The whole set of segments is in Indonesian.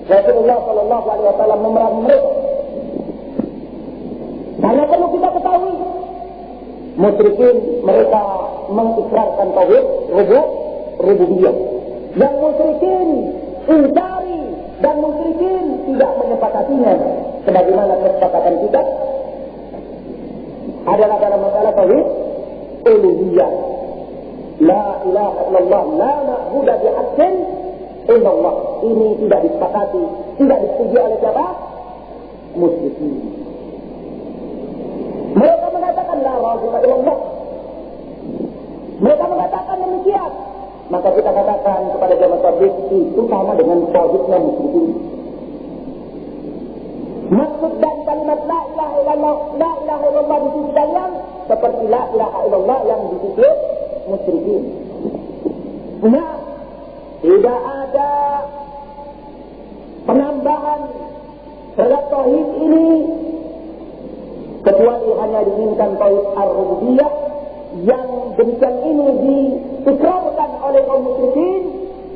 Rasulullah Shallallahu Alaihi Wasallam memerangi mereka. Karena perlu kita ketahui, musyrikin mereka mengikrarkan tauhid rububiyah. Yang musyrikin ingkari dan musyrikin tidak menyepakatinya. Sebagaimana kesepakatan kita adalah dalam masalah tauhid uluhiyah. La ilaha illallah, la na'budu bihaqqin illallah. Ini tidak disepakati, tidak disetujui oleh siapa? Musyrikin. Mereka mengatakan la raziqa illallah. Mereka mengatakan demikian. Maka kita katakan kepada jamaah tabligh itu sama dengan tauhidnya musyrikin. Maksud dan kalimat la ilaha illallah di sisi kalian seperti la ilaha illallah yang di sisi musyrikin. Nah, tidak ada penambahan terhadap tauhid ini kecuali hanya diinginkan tauhid ar-rububiyah yang demikian ini diikrarkan oleh kaum musyrikin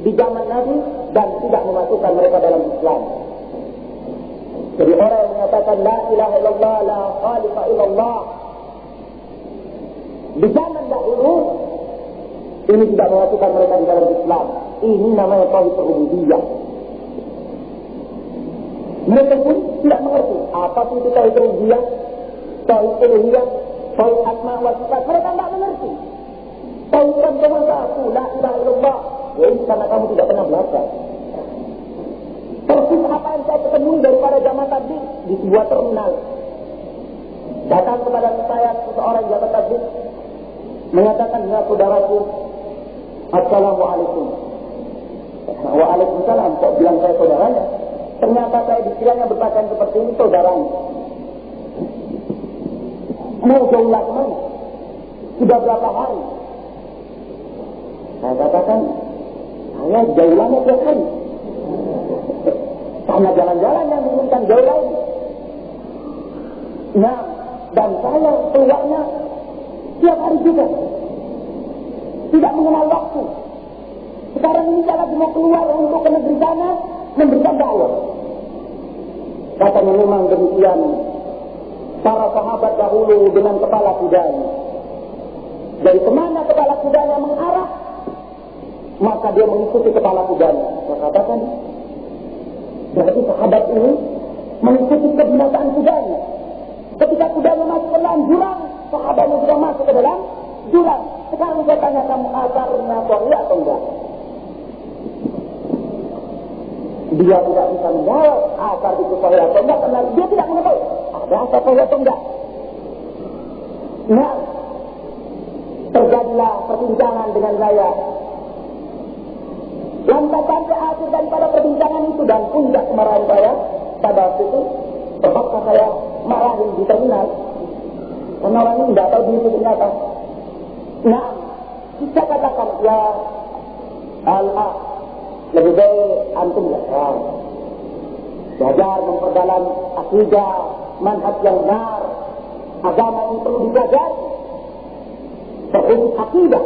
di zaman Nabi dan tidak memasukkan mereka dalam Islam. Jadi orang yang mengatakan la ilaha illallah, la khaliqa illallah di zaman dahulu ini tidak memasukkan mereka di dalam Islam. Ini namanya tauhid rububiyah. Mereka pun tidak mengerti apa itu tauhid rububiyah, tauhid uluhiyah, tauhid asma wa sifat. Mereka tidak mengerti. Tauhid cuma satu, la ilaha illallah. Ya ini karena kamu tidak pernah belajar. Persis apa yang saya ketemui daripada jamaah tadi di sebuah terminal. Datang kepada saya seseorang jamaah tadi mengatakan, ya saudaraku, assalamualaikum. Waalaikumsalam. Kok bilang saya saudaranya? Ternyata saya dikiranya berpakaian seperti ini saudaranya. Mau jauhlah kemana? Sudah berapa hari? Saya katakan, saya jauhlannya tiap hari. Karena jalan-jalan yang diinginkan jauh lain. Nah, dan saya keluarnya tiap hari juga. Tidak mengenal waktu. Sekarang ini saya lagi mau keluar untuk ke negeri sana memberikan dakwah. Katanya memang demikian para sahabat dahulu dengan kepala kudanya. Dari kemana kepala kudanya mengarah, maka dia mengikuti kepala kudanya. Saya katakan, berarti sahabat ini mengikuti kebinasaan kudanya. Ketika kudanya masuk ke dalam jurang, sahabatnya juga masuk ke dalam jurang. Sekarang saya tanya, kamu asarnya sahih atau enggak? Dia tidak bisa menjawab asar itu sahih atau enggak, karena dia tidak mengetahui ada asar sahih atau enggak. Nah, terjadilah perbincangan dengan saya. Lantas sampai akhir daripada perbincangan itu dan puncak kemarahan saya pada waktu itu, terpaksa saya marahin di terminal. Karena orang ini tidak tahu diri ternyata. Nah, kita katakan, ya Allah, lebih baik antum belajar. Belajar memperdalam akidah, manhaj yang benar, agama yang perlu dipelajari. Terkhusus akidah.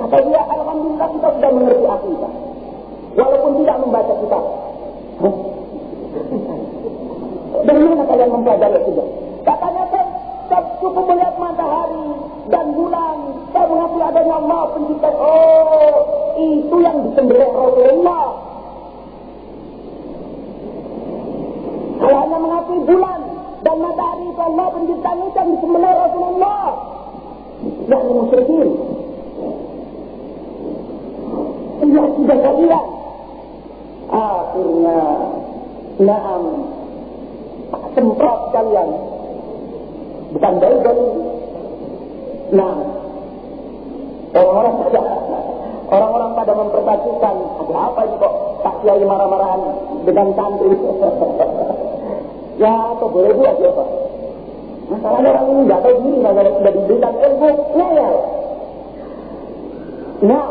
Kata dia, alhamdulillah kita sudah mengerti akidah. Walaupun tidak membaca kitab. Dari mana kalian mempelajari akidah? Katanya saya cukup melihat matahari dan bulan. Saya mengakui adanya Allah pencipta. Oh, itu yang disembelih Rasulullah. Kalau hanya mengakui bulan dan matahari itu Allah penciptanya, itu yang disembelih Rasulullah. Yang musyrikin. Ini akidah kalian. Akhirnya, naam, semprot kalian. Bukan Bible. Nah, orang-orang pada mempersatukan, ada apa ini kok Pak Kiai marah-marahan dengan santri? Ya, atau boleh buat ya Pak. Masalahnya orang ini tidak tahu diri, kalau sudah diberikan ilmu, ngeyel. Nah,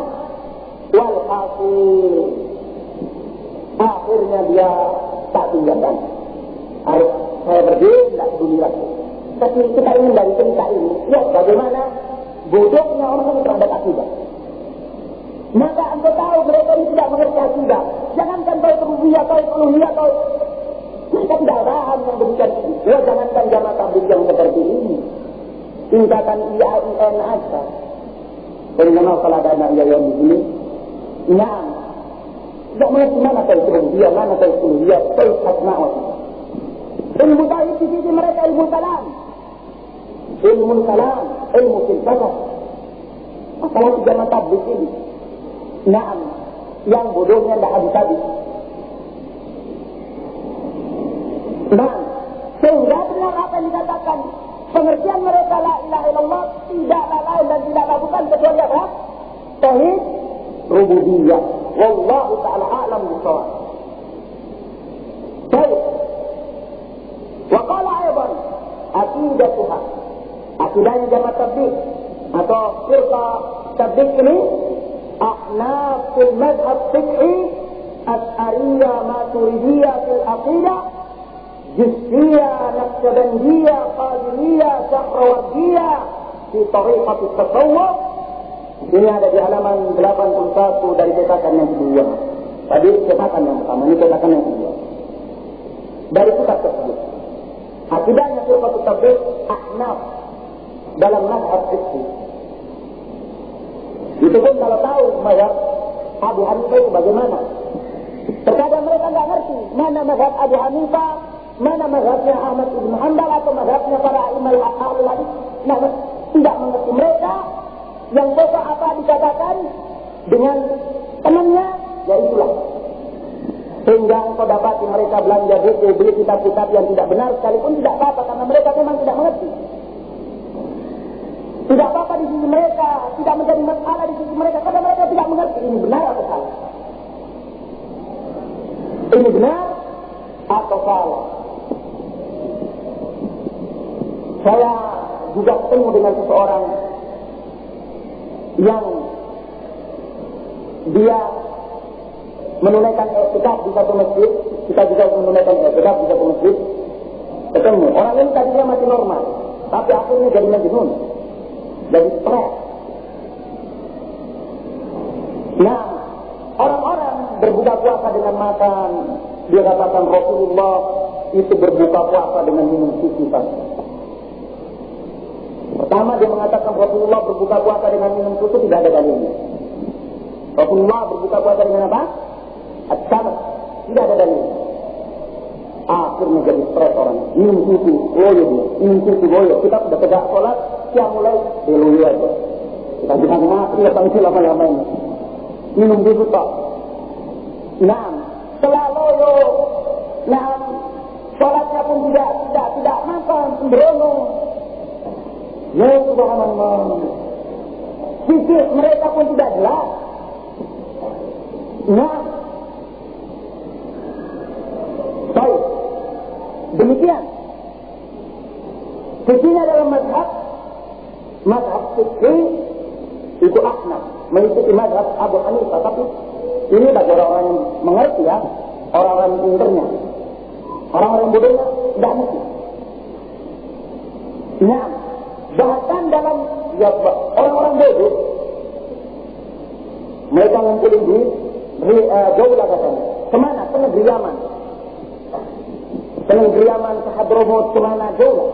walhasil, akhirnya dia tak tinggalkan. Harus saya pergi, tidak peduli lagi. Tapi kita ingin dari cerita ini, lihat bagaimana bodohnya orang yang terhadap akidah. Maka engkau tahu mereka ini tidak mengerti akidah. Jangankan tahu rububiyah, tahu uluhiyah, tahu mereka tidak paham yang demikian. Ya jangankan jamaah tabligh yang seperti ini. Tingkatan IAIN aja. Bagaimana kalau ada anak yang di sini? Nah, tidak mengerti mana tahu rububiyah, mana tahu uluhiyah, tahu asma wa sifat. Ilmu tauhid di sisi mereka ilmu kalam. Ilmu kalam, ilmu filsafat. Apalagi jamaah tabligh ini. Nah, yang bodohnya tidak habis-habis. Nah, sehingga benar apa yang dikatakan pengertian mereka la ilaha illallah tidaklah lain dan tidaklah bukan kecuali apa? Tauhid rububiyah. Wallahu ta'ala a'lam bishawab. Baik. Wa qala aydan aqidatuha. Akidahnya jamaah tabligh atau firqah tabligh ini أحناف في المذهب الفقهي أشعرية ماتريدية في العقيدة جزئية نقشبندية قادرية شهروردية في طريقة التصوف. Ini ada di halaman 81 dari cetakan yang kedua. Tadi cetakan yang pertama, ini cetakan yang kedua. Dari kitab tersebut. Akidahnya firqah tabligh Ahnaf dalam mazhab fikih. Itu pun kalau tahu mazhab Abu Hanifah itu bagaimana. Terkadang mereka tidak ngerti mana mazhab Abu Hanifah, mana mazhabnya Ahmad bin Hanbal atau mazhabnya para imam ahlul hadis. Nah, tidak mengerti mereka yang pokok apa dikatakan dengan temannya, ya itulah. Sehingga engkau dapati mereka belanja buku, beli kitab-kitab yang tidak benar sekalipun tidak apa-apa karena mereka memang tidak mengerti. Tidak apa-apa di sisi mereka, tidak menjadi masalah di sisi mereka karena mereka tidak mengerti ini benar atau salah. Ini benar atau salah. Saya juga ketemu dengan seseorang yang dia menunaikan i'tikaf di satu masjid, kita juga menunaikan i'tikaf di satu masjid. Ketemu orang ini tadinya masih normal, tapi akhirnya jadi majnun. Jadi stres. Nah, orang-orang berbuka puasa dengan makan. Dia katakan Rasulullah itu berbuka puasa dengan minum susu saja. Pertama dia mengatakan Rasulullah berbuka puasa dengan minum susu tidak ada dalilnya. Rasulullah berbuka puasa dengan apa? At-tamr. Tidak ada dalilnya. Akhirnya jadi stres orang. Minum susu, loyo dia. Minum susu, loyo. Kita sudah tegak sholat. Yang mulai diluwi aja. Kita bisa mati atau lama-lama ini. Minum dulu tak. Nah, setelah loyo, nah, sholatnya pun tidak makan, sembrono. Ya subhanallah. Fisik mereka pun tidak jelas. Nah, baik. Demikian. Sisinya dalam mazhab fikih itu Ahnaf, mengikuti mazhab Abu Hanifah, tapi ini bagi orang-orang yang mengerti ya, orang-orang pinternya, orang-orang bodohnya tidak ngerti. Nah, bahkan dalam ya, orang-orang bodoh, mereka ngumpulin duit, jauh lah katanya. Kemana? Ke negeri Yaman. Ke negeri Yaman, ke Hadramut, kemana jauh lah.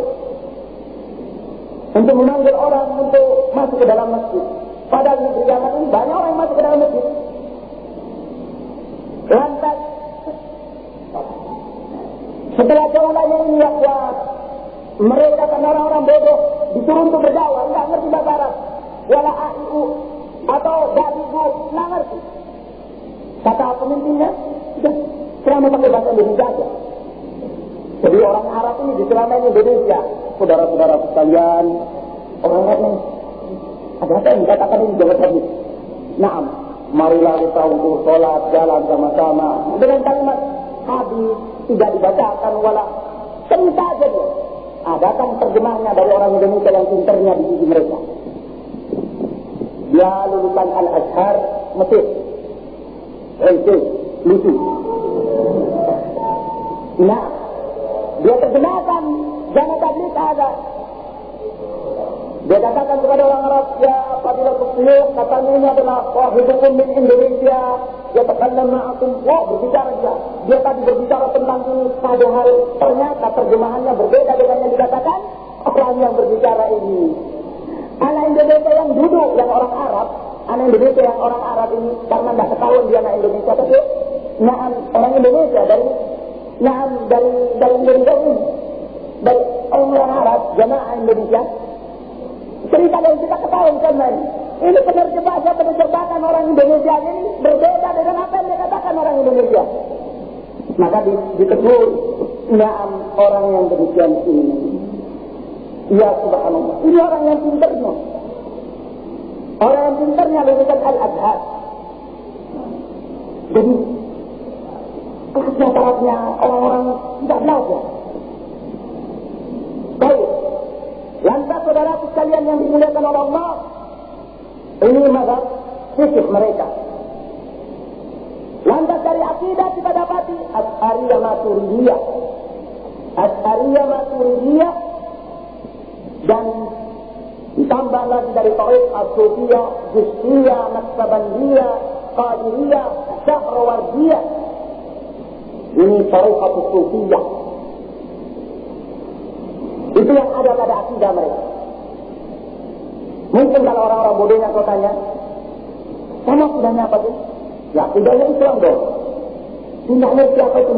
Untuk memanggil orang untuk masuk ke dalam masjid. Padahal negeri Yaman ini banyak orang yang masuk ke dalam masjid. Lantas setelah jauhlahnya ini ya kuat, mereka kan orang-orang bodoh disuruh untuk berdakwah, tidak ngerti bahasa Arab, wala aiu atau dabibu, tidak ngerti. Kata pemimpinnya, sudah selama pakai bahasa Indonesia aja. Jadi orang Arab ini di selama Indonesia. Saudara-saudara sekalian, orang lain ada apa yang dikatakan ini jangan habis. Naam, marilah kita untuk sholat jalan sama-sama dengan kalimat habis tidak dibacakan wala cerita aja dia. Ada kan terjemahnya dari orang Indonesia yang pinternya di sisi mereka. Dia lulusan Al-Azhar Mesir. Itu lucu. Nah, dia terjemahkan jangan tabligh ada. Dia katakan kepada orang Arab, ya apabila bersyuh, katanya ini adalah wahidukum min Indonesia, dia tekanan ma'akum, berbicara dia. Dia tadi berbicara tentang ini, padahal ternyata terjemahannya berbeda dengan yang dikatakan orang yang berbicara ini. Anak Indonesia yang duduk, yang orang Arab, anak Indonesia yang orang Arab ini, karena tidak ketahuan dia anak Indonesia, tapi orang Indonesia dari Indonesia ini, dari orang Arab, jamaah Indonesia. Cerita yang kita ketahui kan, ini penerjemahan orang Indonesia ini berbeda dengan apa yang dikatakan orang Indonesia. Maka ditegur, naam orang yang demikian ini. Ya subhanallah, ini orang yang pintarnya. Orang yang pintarnya lulusan Al-Azhar. Jadi, kelas-kelasnya orang-orang tidak belajar. Baik. Lantas saudara sekalian yang dimuliakan oleh Allah, ini mazhab fikih mereka. Lantas dari akidah kita dapati Asy'ariyah Maturidiyah. Asy'ariyah Maturidiyah dan ditambah lagi dari tarik As-Sufiyah, Justiyah, Naqsabandiyah, Qadiriyah, Syahrawardiyah. Ini tarik As-Sufiyah. Itu yang ada pada akidah mereka. Mungkin kalau orang-orang bodohnya kau tanya, sama akidahnya apa sih? Ya akidahnya Islam dong. Tidak ngerti apa itu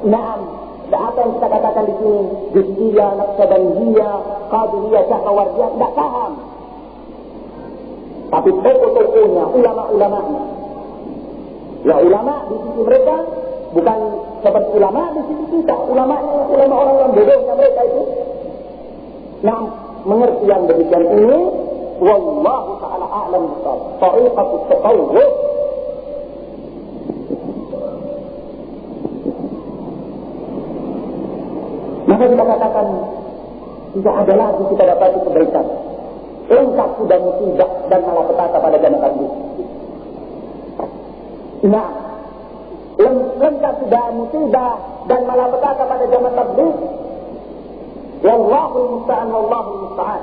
naam. Tidak apa yang kita katakan di sini. Justiyah, Naqsabandiyah, Qadiriyah, Syahrawardiyah, tidak paham. Tapi tokoh-tokohnya, ulama-ulamanya. Ya ulama di sisi mereka bukan seperti ulama di sisi kita. Ulama orang-orang bodohnya mereka itu. Nah, mengerti yang demikian ini, wallahu ta'ala a'lam bishawab. Tariqatut tasawwuf. Maka kita katakan tidak ada lagi kita dapat kebaikan. Lengkap sudah musibah dan malapetaka pada zaman tabligh. Nah, lengkap sudah musibah dan malapetaka pada zaman tabligh. Wallahu musta'an, wallahu musta'an.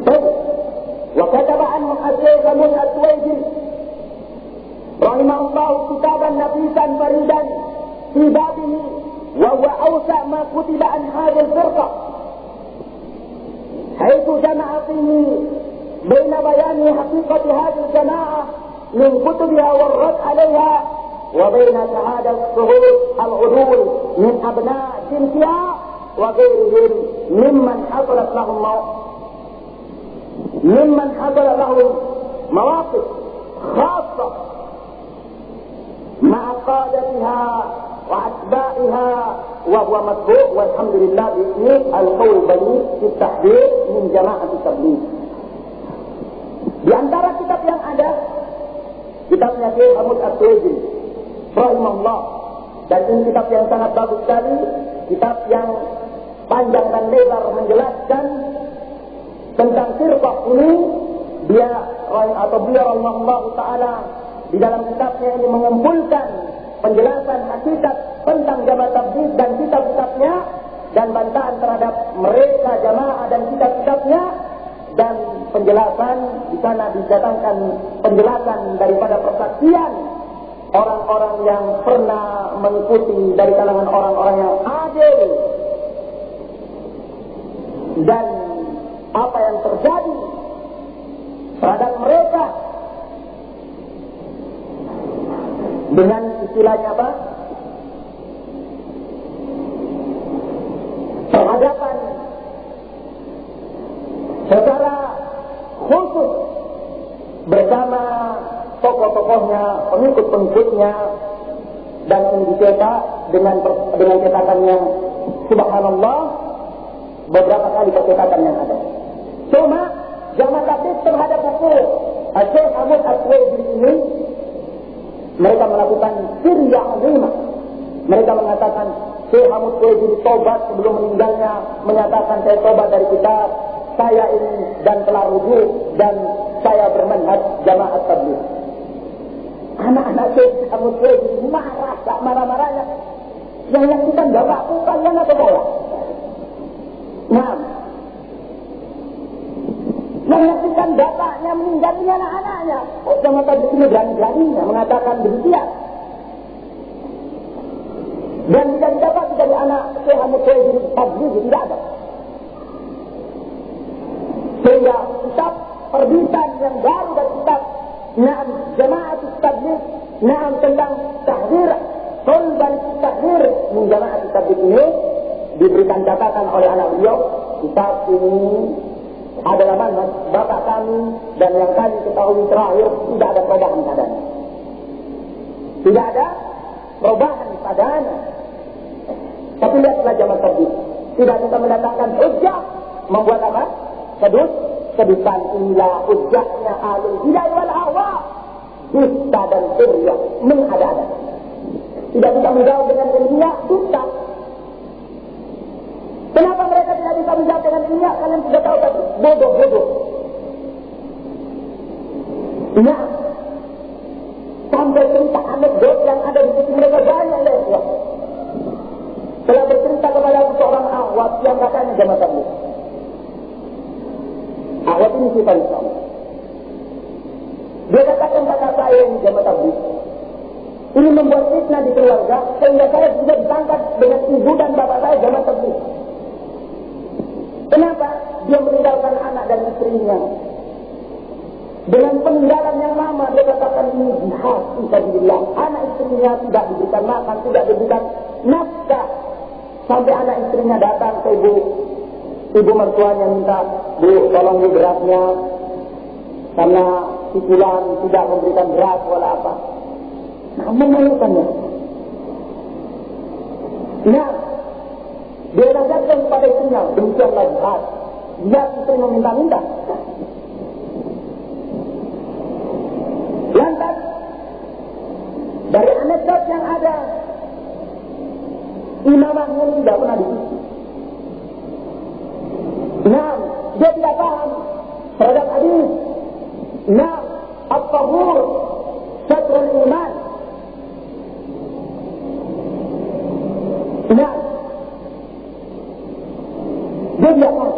Baik. Wa kataba anhu Asy-Syaikh Al-Tuwaijiri rahimahullah kitaban nafisan faridan fi babihi wa huwa awsa' ma kutiba an hadhihi al-firqa haythu jama'a fihi baina bayani haqiqati hadhihi al-jama'ah min kutubiha wal-rad 'alayha وبين شهادة الشهود العدول من أبناء جنسها وغيرهم ممن حصلت لهم مواقف خاصة مع قادتها وأتباعها وهو مطبوع والحمد لله باسم القول البليغ في التحذير من جماعة التبليغ. Di antara kitab yang ada, kitabnya Syekh Ahmad At-Tuwaijiri rahimahullah, dan ini kitab yang sangat bagus sekali, kitab yang panjang dan lebar menjelaskan tentang firqah ini. Beliau rahimahullah taala di dalam kitabnya ini mengumpulkan penjelasan hakikat tentang jamaah tabligh dan kitab-kitabnya dan bantahan terhadap mereka jamaah dan kitab-kitabnya, dan penjelasan di sana didatangkan penjelasan daripada persaksian orang-orang yang pernah mengikuti dari kalangan orang-orang yang adil dan apa yang terjadi terhadap mereka dengan istilahnya apa? Perhadapan secara khusus bersama tokoh-tokohnya, pengikut-pengikutnya, dan ini dicetak dengan cetakannya subhanallah beberapa kali percetakan yang ada. Cuma jamaah tabligh terhadap buku Syekh Ahmad At-Tuwaijiri ini, mereka melakukan sirya azimah. Mereka mengatakan Syekh Ahmad At-Tuwaijiri tobat sebelum meninggalnya, menyatakan saya tobat dari kitab saya ini dan telah rujuk dan saya bermanhaj jamaah tabligh. Anak-anak Syekh Ahmad At-Tuwaijiri marah, tak marah-marahnya. Yang kita enggak lakukan yang apa bola. Nah, Bahkan bapaknya meninggal ini anak-anaknya. Jamaah tabligh ini berani-beraninya mengatakan demikian. Dan tidak didapat dari anak Syekh Ahmad Syaikhul Tabligh tidak ada. Sehingga kitab perbitan yang baru dari kitab Na'am Jamaat Tabligh, Na'am tentang tahdzir, Tolban tahdzir min Jamaat Tabligh ini diberikan catatan oleh anak beliau. Kitab ini adalah manhaj bapak kami dan yang kami ketahui terakhir tidak ada perubahan padanya. Tidak ada perubahan padanya. Tapi lihatlah Jamaah Tabligh tidak bisa mendatangkan hujjah, membuat apa? Kedusan inilah hujjahnya alul hidayah wal ahwa, dusta dan firya mengada-ada. Tidak bisa menjawab dengan ilmiah, dusta. Kenapa mereka tidak bisa menjawab dengan ilmiah? Kalian sudah tahu tadi, bodoh-bodoh. Nah, sampai cerita anekdot yang ada di sisi mereka banyak ya. Telah bercerita kepada seorang ahwat yang katanya Jamaah Tabligh. Ahwat ini kita Islam. Dia katakan kata saya ini Jamaah Tabligh. Ini membuat fitnah di keluarga sehingga saya sudah ditangkap dengan ibu dan bapak saya Jamaah Tabligh. Kenapa? Dia meninggalkan anak dan istrinya. Dengan peninggalan yang lama dia katakan ini jihad fisabilillah. Anak istrinya tidak diberikan makan, tidak diberikan nafkah. Sampai anak istrinya datang ke ibu mertuanya minta, Bu, tolong bu berasnya karena cicilan tidak memberikan beras wala apa. Nah, memalukannya. Nah, dia nasihatkan kepada istrinya, demikianlah jihad. Jihad istri meminta-minta. Lantas, dari anekdot yang ada, imamahnya tidak pernah diisi. Nah, dia tidak paham terhadap hadis. Nah, at-tahur syatrul iman. Nah, dia tidak paham.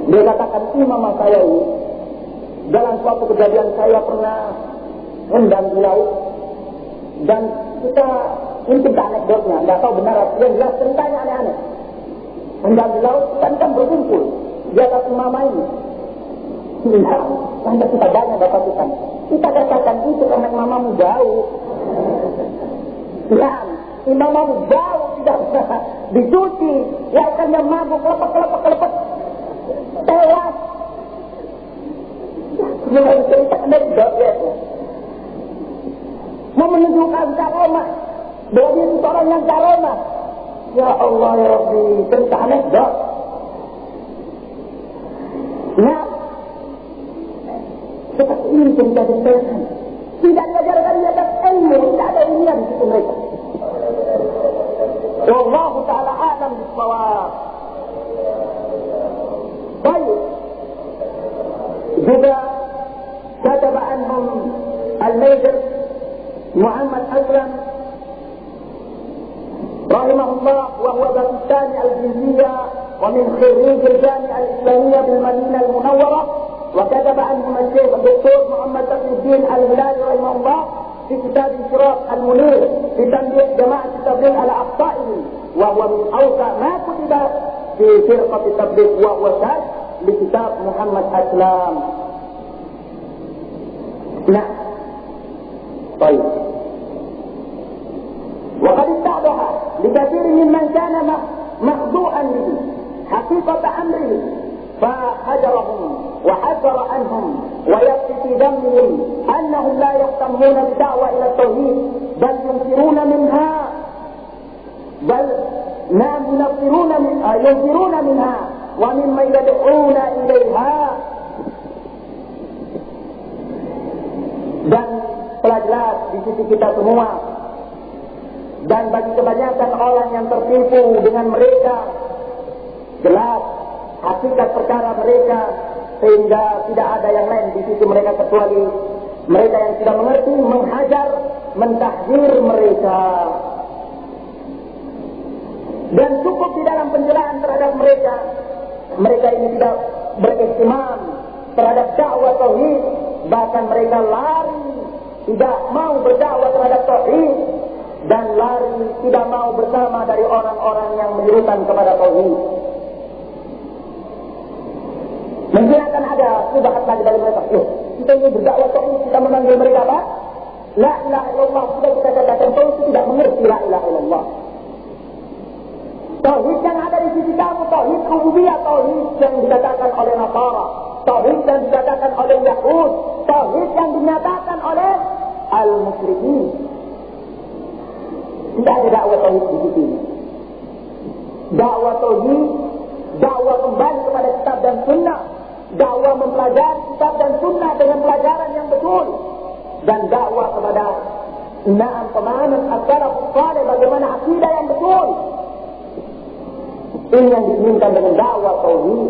Dia katakan imamah saya ini dalam suatu kejadian saya pernah rendam di laut dan kita ini cerita anekdotnya, tidak tahu benar yang jelas ceritanya aneh-aneh. Rendam di laut kan berkumpul di atas imamah ini. Lantas kita banyak dapat ikan. Kita katakan itu karena imamamu jauh. Ya, imamamu jauh tidak bisa dicuci. Ya kan yang mabuk kelepek tewas. Mulai cerita anekdot ya. Mau menunjukkan karomah bahwa dia itu orang yang karomah. Ya Allah ya Rabbi, cerita anekdot. Nah, seperti ini cerita ceritakan. Tidak diajarkan di atas ilmu, tidak ada ilmiah di situ mereka. Wallahu ta'ala a'lam bis-shawab. Baik. Juga كتب عنهم الميجر محمد أسلم رحمه الله وهو باكستاني الجنسية ومن خريج الجامعة الإسلامية بالمدينة المنورة. وكتب عنهم الشيخ الدكتور محمد تقي الدين الهلالي رحمه الله في كتاب الشراق المنير في تنبيه جماعة التبليغ على أخطائهم وهو من أوسع ما كتب في فرقة التبليغ وهو شاذ لكتاب محمد أسلم. نعم طيب. وقد اتضح لكثير ممن كان مخدوعا به حقيقة أمره فهجرهم وحذر عنهم ويكفي في ذمهم أنهم لا يهتمون بالدعوة إلى التوحيد بل ينفرون منها ومما يدعون إليها. Dan telah jelas di sisi kita semua dan bagi kebanyakan orang yang tertipu dengan mereka jelas hakikat perkara mereka sehingga tidak ada yang lain di sisi mereka kecuali mereka yang sudah mengerti menghajar mentahdir mereka. Dan cukup di dalam penjelasan terhadap mereka. Mereka ini tidak beristimam terhadap dakwah tauhid, bahkan mereka lari, tidak mau berdakwah terhadap tauhid, dan lari tidak mau bersama dari orang-orang yang menyerukan kepada tauhid. Mungkin akan ada subhat lagi dari mereka. Kita ini berdakwah tauhid, kita memanggil mereka apa? La ilaha illallah. Sudah kita katakan tauhid tidak mengerti la ilaha illallah. Tauhid yang ada di sisi kamu, tauhid rububiyah, tauhid yang dikatakan oleh Nasara, tauhid yang dikatakan oleh Yahud, tauhid yang dinyatakan oleh al-musyrikin. Tidak ada dakwah tauhid di sisi ini. Dakwah tauhid, dakwah kembali kepada kitab dan sunnah, dakwah mempelajari kitab dan sunnah dengan pelajaran yang betul, dan dakwah kepada pemahaman as-salafus saleh bagaimana akidah yang betul. Ini yang diinginkan dengan dakwah tauhid.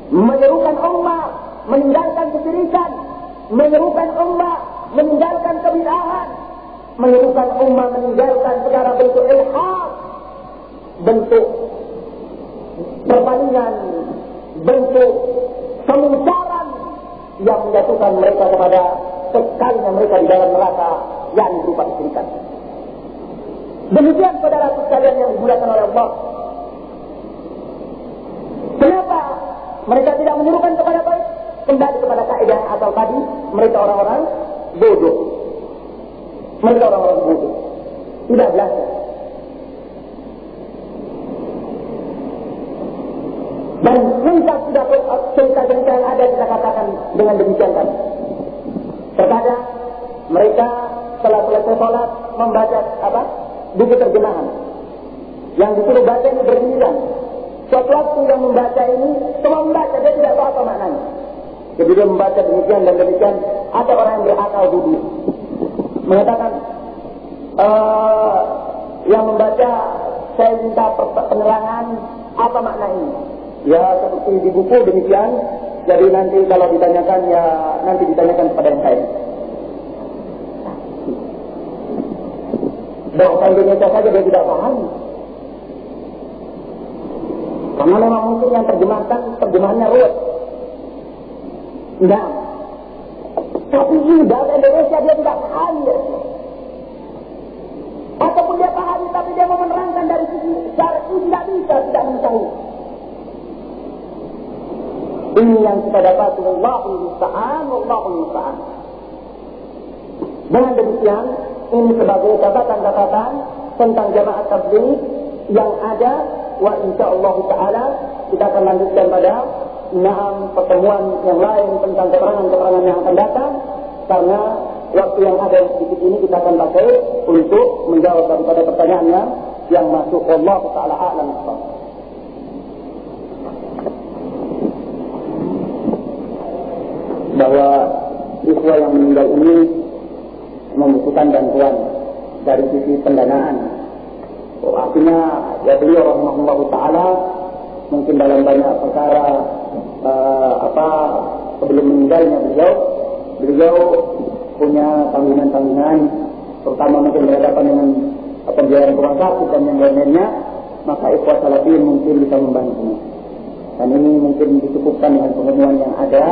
Menyerukan umat meninggalkan kesyirikan, menyerukan umat meninggalkan kebid'ahan, menyerukan umat meninggalkan segala bentuk ilhad, bentuk perpalingan, bentuk kemungkaran yang menjatuhkan mereka kepada kekalnya mereka di dalam neraka yang berupa kesyirikan. Demikian saudara sekalian yang dimuliakan oleh Allah. Kenapa mereka tidak menyerukan kepada baik? Kembali kepada kaidah asal tadi, mereka orang-orang bodoh. Mereka orang-orang bodoh, tidak belajar. Dan puncak sudah cerita-cerita yang ada kita katakan dengan demikian tadi. Terkadang mereka setelah selesai sholat membaca apa? Buku terjemahan. Yang disuruh baca ini bergiliran. Suatu waktu yang membaca ini, semua membaca, dia tidak tahu apa maknanya. Jadi dia membaca demikian dan demikian. Ada orang yang berakal duduk mengatakan, yang membaca, saya minta penerangan apa makna ini. Ya seperti di buku demikian. Jadi nanti kalau ditanyakan, ya nanti ditanyakan kepada yang lain. Bahasa Indonesia saja dia tidak paham. Karena memang mungkin yang terjemahannya ruwet. Nah, tapi ini bahasa Indonesia dia tidak paham. Ataupun dia paham tapi dia mau menerangkan dari sisi syar'i tidak bisa, tidak mengetahui. Ini yang kita dapat Wallahul musta'an, Wallahul musta'an. Dengan demikian, ini sebagai catatan-catatan tentang jamaah tabligh yang ada. Wa insyaallah ta'ala kita akan lanjutkan pada 6 pertemuan yang lain tentang keterangan-keterangan yang akan datang, karena waktu yang ada sedikit ini kita akan pakai untuk menjawab daripada pertanyaannya yang masuk. Allah ta'ala a'lam. Bahwa siswa yang meninggal ini membutuhkan bantuan dari sisi pendanaan. Artinya ya beliau rahimahullah ta'ala mungkin dalam banyak perkara sebelum meninggalnya beliau punya tanggungan-tanggungan, terutama mungkin berhadapan dengan pembiayaan rumah sakit dan yang lainnya, maka ikhwah salafiyin mungkin bisa membantu. Dan ini mungkin dicukupkan dengan pengumuman yang ada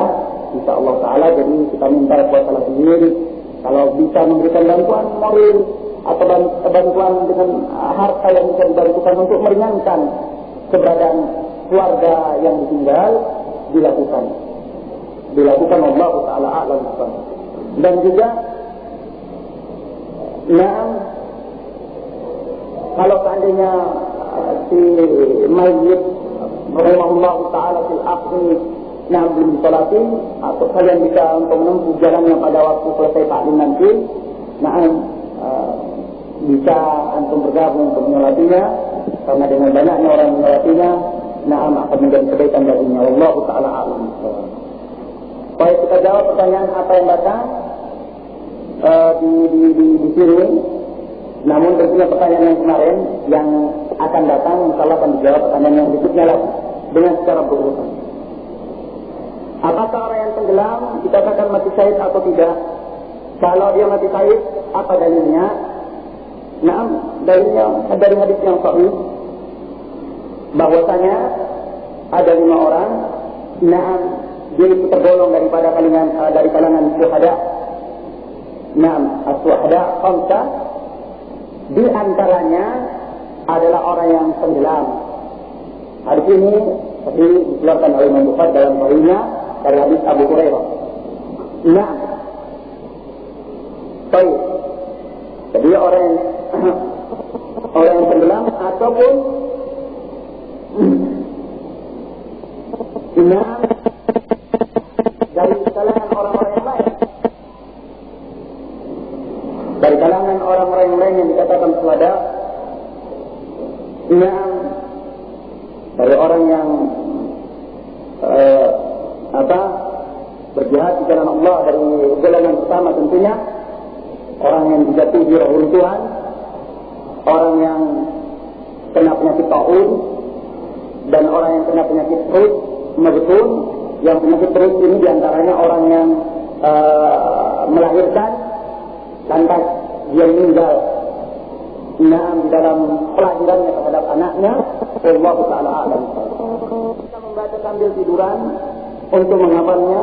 insyaallah ta'ala. Jadi kita minta ikhwah salafiyin kalau bisa memberikan bantuan moral atau bantuan dengan harta yang bisa dibantukan untuk meringankan keberadaan keluarga yang ditinggal, dilakukan Allah ta'ala a'lam. Dan juga kalau seandainya si mayyit rahimahullah ta'ala fil akhir belum disolati, atau kalian bisa untuk menempuh jalannya pada waktu selesai taklim nanti, bisa antum bergabung untuk menyolatinya, karena dengan banyaknya orang menyolatinya, akan menjadi kebaikan baginya. Allah ta'ala a'lam. Baik, kita jawab pertanyaan apa yang datang di sini. Namun tentunya pertanyaan yang kemarin yang akan datang, insyaallah akan dijawab pertanyaan yang berikutnya lagi dengan secara berurutan. Apakah orang yang tenggelam dikatakan mati syahid atau tidak? Kalau dia mati syahid, apa dalilnya? Dalilnya dari hadis yang sahih bahwasanya ada 5 orang, na'am, dia itu tergolong dari kalangan syuhada. Na'am, as-syuhada khamsa, di antaranya adalah orang yang tenggelam. Hadis ini dikeluarkan oleh Imam Bukhari dalam sahihnya dari hadis Abu Hurairah. Na'am. Baik. Jadi orang yang tenggelam ataupun na'am dari kalangan orang-orang yang lain. Dari kalangan orang-orang yang lain yang dikatakan syuhada, na'am, dari orang yang berjihad di jalan Allah, dari golongan pertama tentunya orang yang dijatuhi reruntuhan, orang yang kena penyakit taun, dan orang yang kena penyakit perut, mabtun. Yang penyakit perut ini diantaranya orang yang melahirkan lantas dia meninggal, na'am, di dalam kelahirannya terhadap anaknya. Allah Ta'ala alam. Kita membaca sambil tiduran, untuk menghafalnya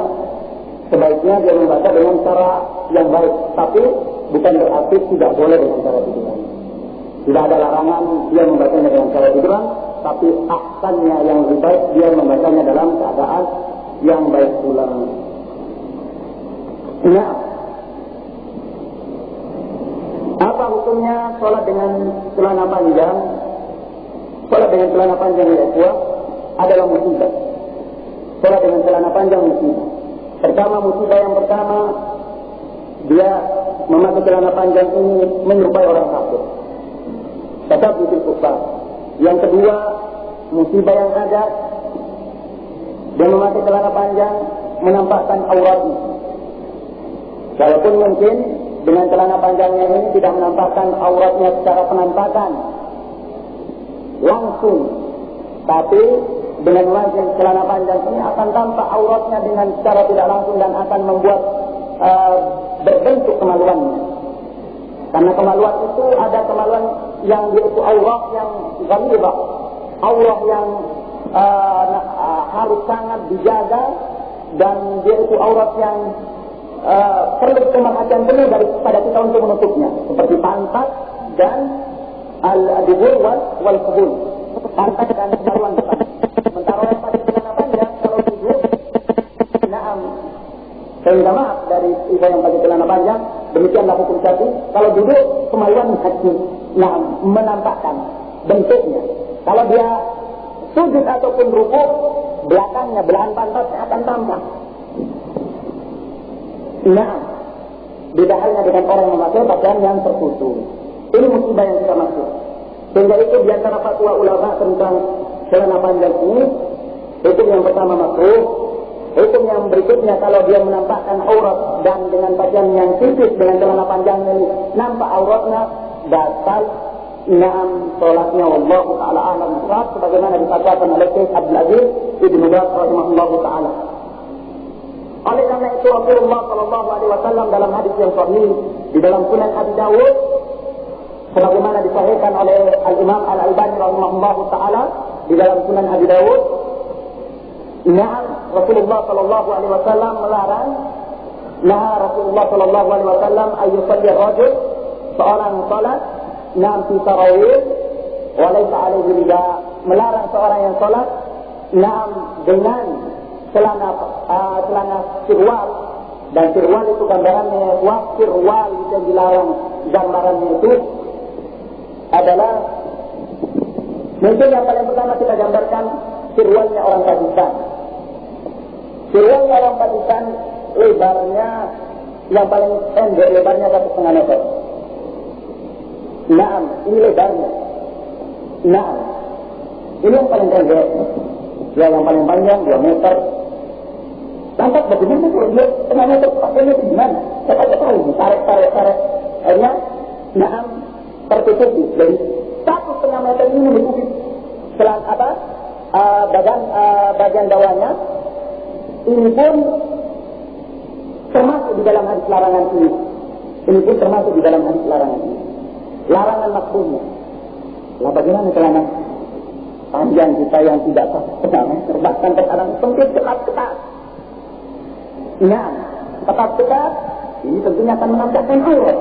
sebaiknya dia membaca dengan cara yang baik, tapi bukan berarti tidak boleh dengan cara tiduran. Tidak ada larangan dia membacanya dengan cara tiduran, tapi ahsannya yang lebih baik dia membacanya dalam keadaan yang baik pula. Nah, apa hukumnya sholat dengan celana panjang? Sholat dengan celana panjang ya ikhwah adalah musibah. Sholat dengan celana panjang musibah. Pertama, musibah yang pertama, dia memakai celana panjang ini menyerupai orang kafir, tetap di kufar. Yang kedua, musibah yang ada, dia memakai celana panjang menampakkan auratnya. Walaupun mungkin dengan celana panjangnya ini tidak menampakkan auratnya secara penampakan langsung, tapi dengan wajah celana panjang ini akan tampak auratnya dengan secara tidak langsung dan akan membuat berbentuk kemaluannya. Karena kemaluan itu ada kemaluan yang yaitu aurat yang ghalibah, aurat yang harus sangat dijaga, dan yaitu aurat yang perlu perhatian penuh daripada kita untuk menutupnya, seperti pantat dan al-dubur wal qubul, pantat dan kemaluan depan. Sementara yang pakai celana panjang kalau duduk, na'am, saya minta maaf dari ibu yang pakai celana panjang, demikianlah hukum syar'i. Kalau duduk kemaluan hati, na'am, menampakkan bentuknya. Kalau dia sujud ataupun rukuk, belakangnya, belahan pantatnya akan tampak. Nah, beda halnya dengan orang yang memakai pakaian yang tertutup. Ini musibah yang kita maksud. Sehingga itu diantara fatwa ulama tentang celana panjang ini, hukum yang pertama makruh. Hukum yang berikutnya, kalau dia menampakkan aurat dan dengan pakaian yang tipis dengan celana panjang ini nampak auratnya, batal. Naam, sholatnya wallahu ta'ala a'lam bishawab, sebagaimana dikatakan oleh Syekh Abdul Aziz Ibnu Baz rahimahullahu ta'ala. Oleh karena itu Rasulullah sallallahu alaihi wasallam dalam hadis yang sahih di dalam Sunan Abi Dawud, sebagaimana disahihkan oleh Al-Imam Al-Albani rahimahullahu ta'ala di dalam Sunan Abi Dawud, na'am, Rasulullah sallallahu alaihi wasallam melarang, Rasulullah sallallahu alaihi wasallam ayyusalli rajul, seorang salat, na'am, fi tarawih wa laysa alaihi rida, melarang seorang yang salat, na'am, dengan celana sirwal, dan sirwal itu gambarannya sirwal yang dilarang, gambarannya itu adalah mungkin yang paling pertama kita gambarkan sirwalnya orang Pakistan. Sirwalnya orang Pakistan lebarnya yang paling pendek, lebarnya 1,5 meter. Naam, ini lebarnya. Naam, ini yang paling pendek. Ya, yang paling panjang 2 meter. Lantas bagaimana kalau dia setengah meter pakainya di mana? Saya tak tahu, tarik. Akhirnya, naam, tertutupi. Jadi 1,5 meter ini menutupi bagian bawahnya. Ini pun termasuk di dalam hadis larangan ini. Ini pun termasuk di dalam hadis larangan ini. Larangan makruhnya. Lah bagaimana celana? Panjang kita yang tidak setengah meter, bahkan terkadang sempit ketat-ketat. Nah, ketat-ketat ini tentunya akan menampakkan aurat.